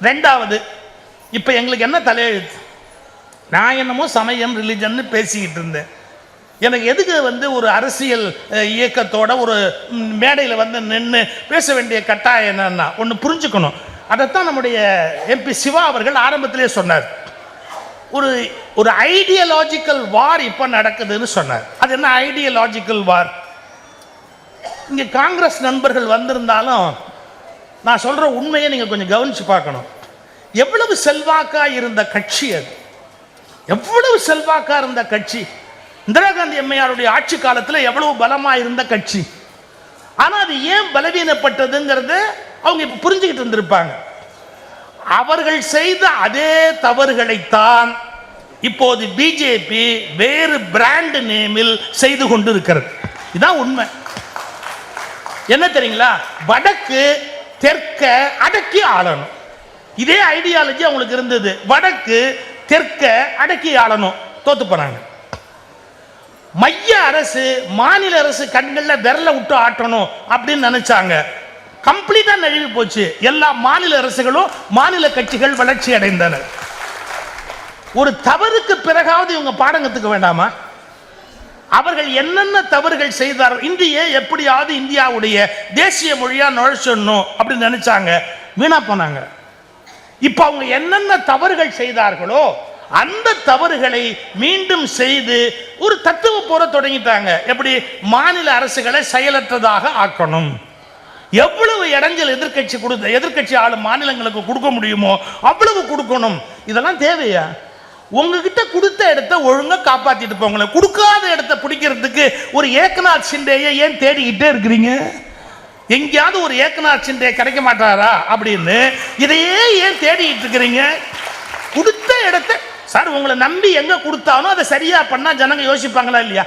ரெண்டாவது, இப்போ எங்களுக்கு என்ன தலையெழுத்து? நான் என்னமோ சமயம் ரிலிஜன் பேசிக்கிட்டு இருந்தேன். எனக்கு எதுக்கு ஒரு அரசியல் இயக்கத்தோட ஒரு மேடையில் நின்று பேச வேண்டிய கட்டாயம் என்னன்னா, ஒன்று புரிஞ்சுக்கணும். அதைத்தான் நம்முடைய MP சிவா அவர்கள் ஆரம்பத்திலே சொன்னார். ஒரு ஐடியாலஜிக்கல் வார் இப்போ நடக்குதுன்னு சொன்னார். அது என்ன ஐடியாலஜிக்கல் வார்? இங்கே காங்கிரஸ் நண்பர்கள் வந்திருந்தாலும் நான் சொல்கிற உண்மையை நீங்கள் கொஞ்சம் கவனித்து பார்க்கணும். எவ்வளவு செல்வாக்காக இருந்த கட்சி அது, எவ்வளவு செல்வாக்காக இருந்த கட்சி. இந்திரா காந்தி அம்மையாருடைய ஆட்சி காலத்தில் எவ்வளவு பலமாக இருந்த கட்சி. ஆனால் அது ஏன் பலவீனப்பட்டதுங்கிறது அவங்க இப்போ புரிஞ்சுக்கிட்டு இருந்திருப்பாங்க. அவர்கள் செய்த அதே தவறுகளைத்தான் இப்போது பிஜேபி வேறு பிராண்ட் நேமில் செய்து கொண்டு இருக்கிறது. இதுதான் உண்மை. என்ன தெரியுங்களா? வடக்கு தெற்க அடக்கி ஆளணும். இதே ஐடியாலஜி அவங்களுக்கு இருந்தது. வடக்கு தெற்க அடக்கி ஆளணும். தோத்து போனாங்க. மைய அரசு மாநில அரசு கண்களில் விரல விட்டு ஆட்டணும் அப்படின்னு நினைச்சாங்க. கம்ப்ளீட்டா நழுவி போச்சு. எல்லா மாநில அரசுகளும் மாநில கட்சிகள் வளர்ச்சி அடைந்தன. ஒரு தவறுக்கு பிறகாவது இவங்க பாடம் கத்துக்க வேண்டாமா? அவர்கள் என்னென்ன தவறுகள் செய்தார்கள், இந்திய எப்படியாவது இந்தியாவுடைய தேசிய மொழியா நுழைச்சிடணும் அப்படின்னு நினைச்சாங்க, வீணா போனாங்க. இப்ப அவங்க என்னென்ன தவறுகள் செய்தார்களோ அந்த தவறுகளை மீண்டும் செய்து ஒரு தத்துவ போற தொடங்கிட்டாங்க. எப்படி மாநில அரசுகளை செயலற்றதாக ஆக்கணும், எவ்வளவு இடைஞ்சல் எதிர்கட்சி ஆளும் மாநிலங்களுக்கு கொடுக்க முடியுமோ அவ்வளவு கொடுக்கணும். இதெல்லாம் தேவையா? உங்ககிட்ட கொடுத்த இடத்தை ஒழுங்கா காப்பாத்திட்டு போங்களேன். கொடுக்காத இடத்தை பிடிக்கிறதுக்கு ஒரு ஏக்நாத் ஷிண்டேயை ஏன் தேடிக்கிட்டே இருக்கிறீங்க? எங்கேயாவது ஒரு ஏக்நாத் ஷிண்டே கிடைக்க மாட்டாரா அப்படின்னு இதையே ஏன் தேடிட்டு இருக்கிறீங்க? கொடுத்த இடத்தை சார் உங்களை நம்பி எங்க கொடுத்தாலும் அதை சரியா பண்ணா ஜனங்க யோசிப்பாங்களா இல்லையா?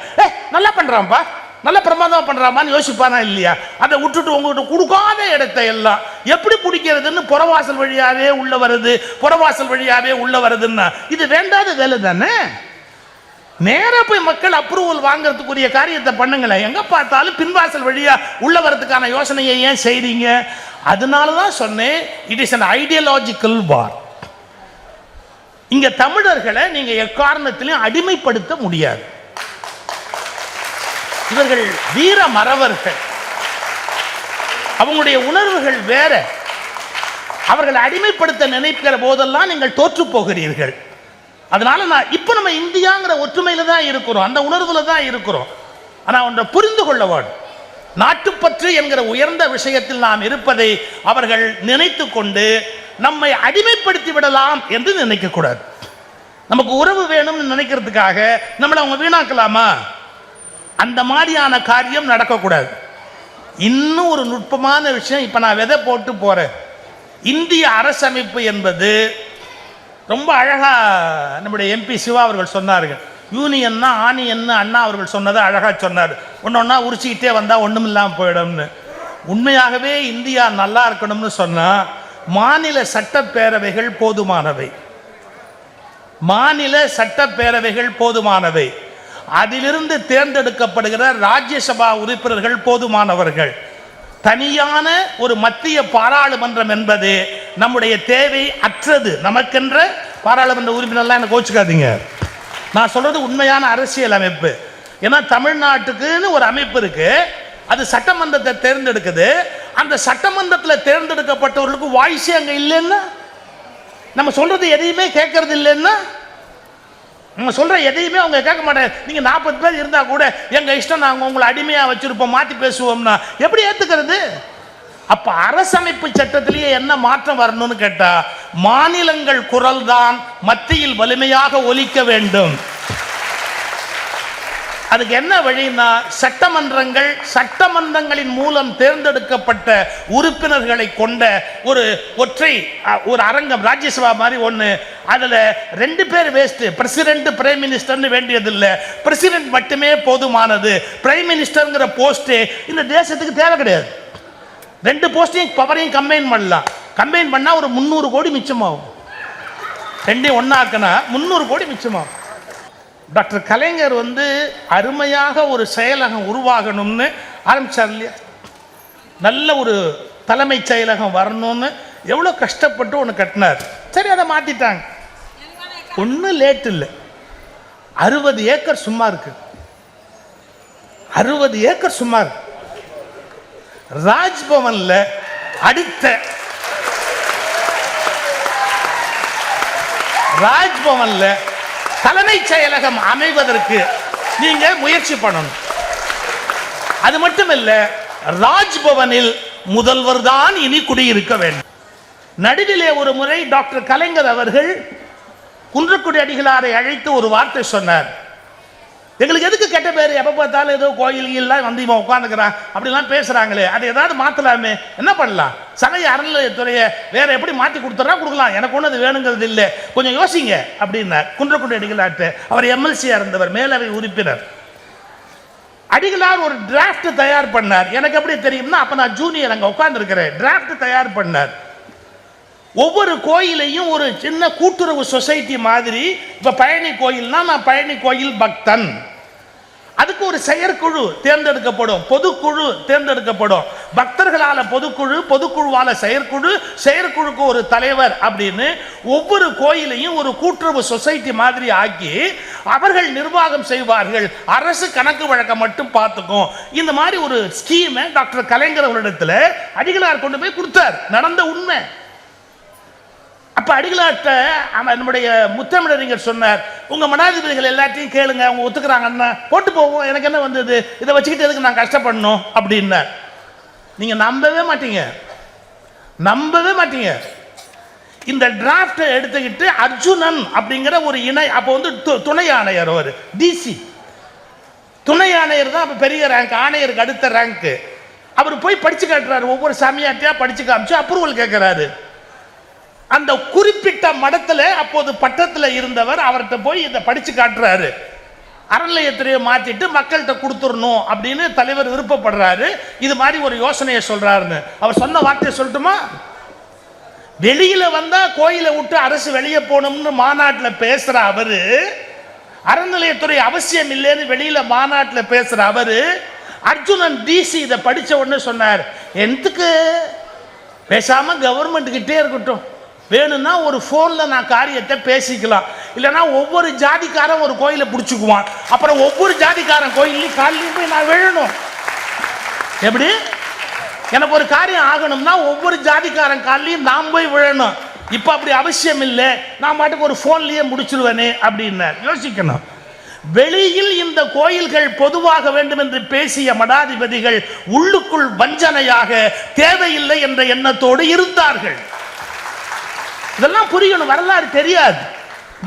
நல்லா பண்றான்பா, நல்ல பிரமாதம் பண்றாமான்னு யோசிப்பானா இல்லையா? அதை விட்டுட்டு உங்ககிட்ட கொடுக்காத இடத்தை எல்லாம் எப்படி பிடிக்கிறதுன்னு புறவாசல் வழியாவே உள்ள வருது, புறவாசல் வழியாவே உள்ள வருதுன்னா இது வேண்டாத வேலை தானே. நேரா போய் மக்கள் அப்ரூவல் வாங்கறதுக்குரிய காரியத்தை பண்ணுங்களேன். எங்க பார்த்தாலும் பின்வாசல் வழியா உள்ள வரதுக்கான யோசனையை ஏன் செய்றீங்க? அதனாலதான் சொன்னேன், இட் இஸ் an ஐடியாலஜிக்கல் வார். இங்க தமிழர்களை நீங்க எக்காரணத்திலும் அடிமைப்படுத்த முடியாது. இவர்கள் வீர மறவர்கள், அவங்களுடைய உணர்வுகள் வேற. அவர்களை அடிமைப்படுத்த நினைக்கிற போதெல்லாம் நீங்கள் தோற்று போகிறீர்கள். அதனால இப்ப நம்ம இந்தியாங்கிற ஒற்றுமையில தான் இருக்கிறோம், அந்த உணர்வுல தான் இருக்கிறோம். ஆனா ஒன்றை புரிந்து கொள்ள வேண்டும், நாட்டுப்பற்று என்கிற உயர்ந்த விஷயத்தில் நாம் இருப்பதை அவர்கள் நினைத்து கொண்டு நம்மை அடிமைப்படுத்தி விடலாம் என்று நினைக்க கூடாது. நமக்கு உறவு வேணும்னு நினைக்கிறதுக்காக நம்மளை அவங்க வீணாக்கலாமா? அந்த மாதிரியான காரியம் நடக்கக்கூடாது. இன்னும் ஒரு நுட்பமான விஷயம் இப்ப நான் விதை போட்டு போறேன். இந்திய அரசமைப்பு என்பது ரொம்ப அழகா நம்முடைய MP சிவா அவர்கள் சொன்னார்கள். யூனியன்னா ஆணியன்னு அண்ணா அவர்கள் சொன்னதை அழகா சொன்னார். ஒன்னொன்னா உரிச்சிக்கிட்டே வந்தா ஒண்ணும் இல்லாம போயிடும்னு. உண்மையாகவே இந்தியா நல்லா இருக்கணும்னு சொன்னா மாநில சட்டப்பேரவைகள் போதுமானவை. மாநில சட்டப்பேரவைகள் போதுமானவை. அதிலிருந்து தேர்ந்தெடுக்கப்படுகிற ராஜ்யசபா உறுப்பினர்கள் போதுமானவர்கள். தனியான ஒரு மத்திய பாராளுமன்றம் என்பது நம்முடைய தேவை அற்றது. நமக்கென்ற பாராளுமன்ற உறுப்பினர்லாம் எனக்கு கோச்சுக்காதீங்க, நான் சொல்றது உண்மையான அரசியல் அமைப்பு. ஏன்னா தமிழ்நாட்டுக்குன்னு ஒரு அமைப்பு இருக்கு, அது சட்டமன்றத்தை தேர்ந்தெடுக்குது. அந்த சட்டமன்றத்தில் தேர்ந்தெடுக்கப்பட்டவர்களுக்கு வாய்ஸே அங்க இல்லைன்னா, நம்ம சொல்றது எதையுமே கேட்கறது இல்லைன்னா, நம்ம சொல்ற எதையுமே அவங்க கேட்க மாட்டாங்க. நீங்க 40 பேர் இருந்தா கூட எங்க இஷ்டம், நாங்க உங்களை அடிமையா வச்சிருப்போம், மாத்தி பேசுவோம்னா எப்படி ஏத்துக்கிறது? அப்ப அரசமைப்பு சட்டத்திலேயே என்ன மாற்றம் வரணும்னு கேட்டா, மாநிலங்கள் குரல் தான் மத்தியில் வலிமையாக ஒலிக்க வேண்டும். அதுக்கு என்ன வழின்னா, சட்டமன்றங்களின் மூலம் தேர்ந்தெடுக்கப்பட்ட உறுப்பினர்களை கொண்ட ஒரு அரங்கம், ராஜ்யசபா மாதிரி ஒன்று. அதுல 2 பேர் வேஸ்ட். பிரசிடென்ட் பிரைம் மினிஸ்டர்னு வேண்டியதில்லை, பிரசிடென்ட் மட்டுமே போதுமானது. பிரைம் மினிஸ்டர்ங்கிற போஸ்டே இந்த தேசத்துக்கு தேவை கிடையாது. 2 போஸ்டையும் பவரையும் கம்பைன் பண்ணலாம். கம்பைன் பண்ணா ஒரு 300 கோடி மிச்சமாகும். 2 ஒன்னாக்குனா 300 கோடி மிச்சமாகும். டாக்டர் கலைஞர் அருமையாக ஒரு செயலகம் உருவாகணும்னு ஆரம்பிச்சார் இல்லையா? நல்ல ஒரு தலைமைச் செயலகம் வரணும்னு எவ்வளோ கஷ்டப்பட்டு ஒன்று கட்டினார். சரி, அதை மாற்றிட்டாங்க. ஒன்றும் லேட் இல்லை. 60 ஏக்கர் சும்மா இருக்கு. 60 ஏக்கர் சும்மா இருக்கு. ராஜ்பவன்ல அடுத்த ராஜ்பவன்ல தலைமைச் செயலகம் அமைவதற்கு நீங்க முயற்சி பண்ணணும். அது மட்டுமல்ல, ராஜ்பவனில் முதல்வர் தான் இனி குடியிருக்க வேண்டும். நடுவிலே ஒரு முறை டாக்டர் கலைஞர் அவர்கள் குன்றக்குடி அடிகளாரை அழைத்து ஒரு வார்த்தை சொன்னார். எங்களுக்கு எதுக்கு கெட்ட பேர்? எப்போ பார்த்தாலும் ஏதோ கோயில்கள்லாம் வந்து இவன் உட்காந்துக்கிறான் அப்படிலாம் பேசுகிறாங்களே, அதை ஏதாவது மாற்றலாமே, என்ன பண்ணலாம்? சமய அறநிலையத்துறையை வேற எப்படி மாற்றி கொடுக்கலாம், எனக்கு ஒன்றும் அது வேணுங்கிறது இல்லை, கொஞ்சம் யோசிங்க அப்படின்னார் குன்றக்குடி அடிகளார்ட்ட. அவர் எம்எல்சியாக இருந்தவர், மேலவை உறுப்பினர். அடிகளார் ஒரு டிராஃப்ட் தயார் பண்ணார். எனக்கு எப்படி தெரியும்னா, அப்போ நான் ஜூனியர் அங்கே உட்காந்துருக்கிறேன். டிராஃப்ட் தயார் பண்ணார். ஒவ்வொரு கோயிலையும் ஒரு சின்ன கூட்டுறவு சொசைட்டி மாதிரி. இப்போ பழனி கோயில்னா நான் பழனி கோயில் பக்தன், அதுக்கு ஒரு செயற்குழு தேர்ந்தெடுக்கப்படும், பொதுக்குழு தேர்ந்தெடுக்கப்படும். பக்தர்களால பொதுக்குழு, பொதுக்குழுவால செயற்குழு, செயற்குழுக்கு ஒரு தலைவர் அப்படின்னு ஒவ்வொரு கோயிலையும் ஒரு கூட்டுறவு சொசைட்டி மாதிரி ஆக்கி அவர்கள் நிர்வாகம் செய்வார்கள். அரசு கணக்கு வழக்கம் மட்டும் பார்த்துக்கும். இந்த மாதிரி ஒரு ஸ்கீமை டாக்டர் கலைஞர் அவரிடத்துல அடிகளார் கொண்டு போய் கொடுத்தார். நடந்த உண்மை. அப்ப அடிகளார்ட்ட நம்முடைய முத்தமிழறிஞர் சொன்னார், உங்க மனாதிபதிகள் எல்லாத்தையும் கேளுங்க, அவங்க ஒத்துக்கிறாங்கன்னா போட்டு போவோம், எனக்கு என்ன வந்தது, இதை வச்சுக்கிட்டு எதுக்கு நான் கஷ்டப்படணும் அப்படின்னார். நீங்க நம்பவே மாட்டீங்க, நம்பவே மாட்டீங்க. இந்த டிராஃப்டை எடுத்துக்கிட்டு அர்ஜுனன் அப்படிங்கிற ஒரு இணை, அப்போ வந்து துணை ஆணையர், அவர் டிசி துணை ஆணையர் தான் அப்போ பெரிய ரேங்க், ஆணையருக்கு அடுத்த ரேங்க். அவர் போய் படிச்சு காட்டுறாரு, ஒவ்வொரு சாமியார்ட்டையா படிச்சு காமிச்சு அப்ரூவல் கேட்கிறாரு. அந்த குறிப்பிட்ட மடத்தில் அப்போது பட்டத்தில் இருந்தவர் அவர்கிட்ட போய் இதை படிச்சு காட்டுறாரு. அறநிலையத்துறையை மாற்றிட்டு மக்கள்கிட்ட கொடுத்துடணும் அப்படின்னு தலைவர் விருப்பப்படுறாரு. இது மாதிரி ஒரு யோசனையை சொல்றாருன்னு அவர் சொன்ன வார்த்தையை சொல்லட்டுமா? வெளியில வந்தா கோயிலை விட்டு அரசு வெளியே போகணும்னு மாநாட்டில் பேசுற அவரு, அறநிலையத்துறை அவசியம் இல்லைன்னு வெளியில மாநாட்டில் பேசுற அவரு, அர்ஜுனன் டிசி இதை படிச்ச உடனே சொன்னார், எதுக்கு பேசாம கவர்மெண்ட் கிட்டே இருக்கட்டும், வேணும்னா ஒரு ஃபோனில் நான் காரியத்தை பேசிக்கலாம், இல்லைன்னா ஒவ்வொரு ஜாதிக்காரன் ஒரு கோயிலை பிடிச்சிக்குவான், அப்புறம் ஒவ்வொரு ஜாதிக்காரன் கோயிலையும் காலையிலையும் போய் நான் விழணும். எப்படி? எனக்கு ஒரு காரியம் ஆகணும்னா ஒவ்வொரு ஜாதிக்காரன் காலையிலையும் நான் போய் விழணும். இப்போ அப்படி அவசியம் இல்லை, நான் மாட்டுக்கு ஒரு ஃபோன்லேயே முடிச்சிருவேனே அப்படின்னு யோசிக்கணும். வெளியில் இந்த கோயில்கள் பொதுவாக வேண்டும் என்று பேசிய மடாதிபதிகள் உள்ளுக்குள் வஞ்சனையாக தேவையில்லை என்ற எண்ணத்தோடு இருந்தார்கள். இதெல்லாம் புரியணும், வரலாறு தெரியாது.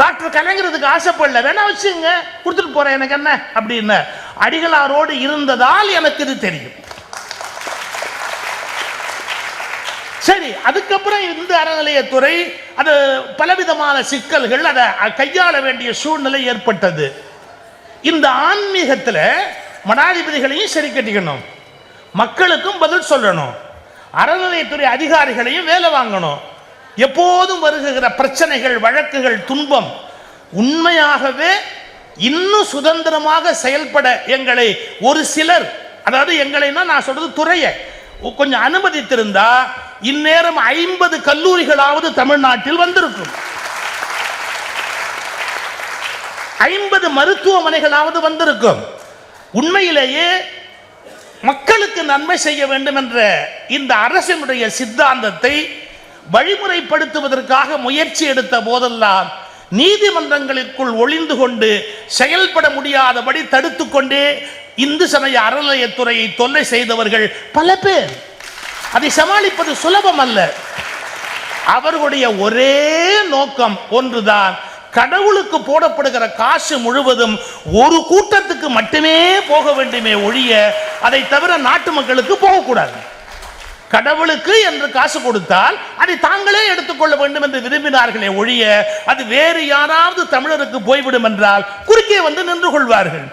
டாக்டர் கலைஞருக்கு ஆசைப்படல, வேணா வச்சுங்க கொடுத்துட்டு போறேன், எனக்கு என்ன அப்படின்னு அடிகளாரோடு இருந்ததால் எனக்கு இது தெரியும். சரி, அதுக்கப்புறம் இந்த அறநிலையத்துறை அது பலவிதமான சிக்கல்கள், அதை கையாள வேண்டிய சூழ்நிலை ஏற்பட்டது. இந்த ஆன்மீகத்தில் மடாதிபதிகளையும் சரி கட்டிக்கணும், மக்களுக்கும் பதில் சொல்லணும், அறநிலையத்துறை அதிகாரிகளையும் வேலை வாங்கணும். எப்போதும் வருகிற பிரச்சனைகள், வழக்குகள், துன்பம் உண்மையாகவே இன்னும் சுதந்திரமாக செயல்பட எங்களை ஒரு சிலர், அதாவது எங்களைன்னா நான் சொல்றது துறையை கொஞ்சம் அனுமதித்திருந்தா இந்நேரம் 50 கல்லூரிகளாவது தமிழ்நாட்டில் வந்திருக்கும், 50 மருத்துவமனைகளாவது வந்திருக்கும். உண்மையிலேயே மக்களுக்கு நன்மை செய்ய வேண்டும் என்ற இந்த அரசினுடைய சித்தாந்தத்தை வழிமுறைப்படுத்துவதற்காக முயற்சி எடுத்த போதெல்லாம் நீதிமன்றங்களுக்குள் ஒளிந்து கொண்டு செயல்பட முடியாதபடி தடுத்து கொண்டே இந்து சமய அறநிலையத்துறையை தொல்லை செய்தவர்கள் பல பேர். அதை சமாளிப்பது சுலபம் அல்ல. அவர்களுடைய ஒரே நோக்கம் ஒன்றுதான், கடவுளுக்கு போடப்படுகிற காசு முழுவதும் ஒரு கூட்டத்துக்கு மட்டுமே போக வேண்டுமே ஒழிய அதை தவிர நாட்டு மக்களுக்கு போகக்கூடாது. கடவுளுக்கு என்று காசு கொடுத்தால் அதை தாங்களே எடுத்துக்கொள்ள வேண்டும் என்று விரும்பினார்களே ஒழிய அது வேறு யாராவது தமிழருக்கு போய்விடும் என்றால் குறுக்கே வந்து நின்று கொள்வார்கள்.